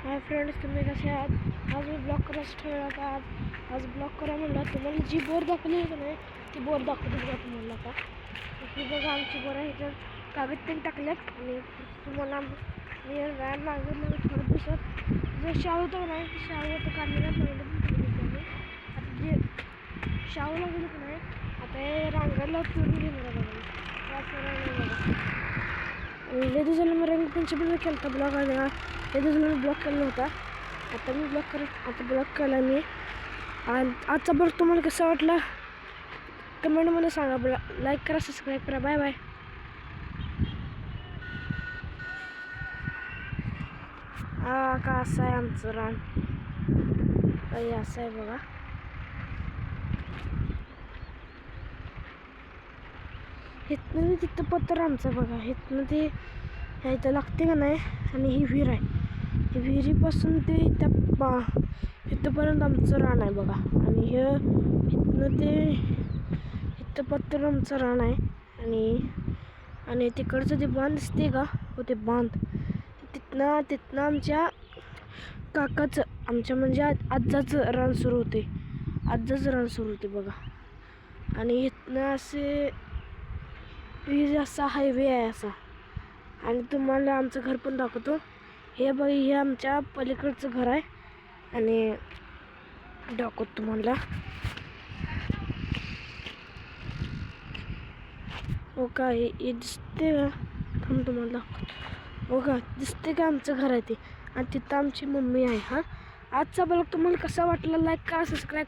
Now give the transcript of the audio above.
Hi friends, तुम्ही कसे आहात? आज मी ब्लॉग करायचं ठरवलं होता. आज ब्लॉग करा म्हणलं. तुम्हाला जी बोर दाखवली होती नाही ती बोर दाखवली बघा तुम्हाला. आता ही बघा आमची बोर आहे. तर कागद पण टाकल्यात आणि तुम्हाला मी व्यायाम लागलं थोडं दिवसात जर शाळा होतं नाही शाळा होतं काढलेलं चांगलं. आता जे शाळा लागलं की नाही आता हे रांगायला फिरून घेणार बघा. लय दिवसाला मी रंगपंचमीला केला होता ब्लॉग आणि लय दिवसाला मी ब्लॉग केला होता. आता मी ब्लॉग केला मी. आणि आजचा ब्लॉग तुम्हाला कसा वाटला कमेंटमध्ये सांगा. लाईक करा, सबस्क्राईब करा. Bye bye. का असं आहे आमचं रान. असं आहे बघा. इथनं तिथं पत्र आमचं बघा. इथनं ते इथं लागते का नाही. आणि ही विहीर आहे. ही विहिरीपासून ते इथंपर्यंत आमचं रान आहे बघा. आणि हे इथनं ते इथं पत्र आमचं रान आहे. आणि तिकडचं ते बांध दिसते का हो, ते बांध तिथनं आमच्या काकाचं आमच्या म्हणजे आज्जाचं रान सुरू होते बघा. आणि इथनं असे असा हायवे आहे असा. आणि तुम्हाला आमचं घर पण दाखवतो. हे बघा, हे आमच्या पलीकडचं घर आहे. आणि दाखवतो तुम्हाला. हो का, हे दिसते का थांब तुम्हाला दाखवतो. हो का, दिसते का आमचं घर आहे ते. आणि तिथं आमची मम्मी आहे. आजचा ब्लॉग तुम्हाला कसा वाटला लाईक करा, सबस्क्राईब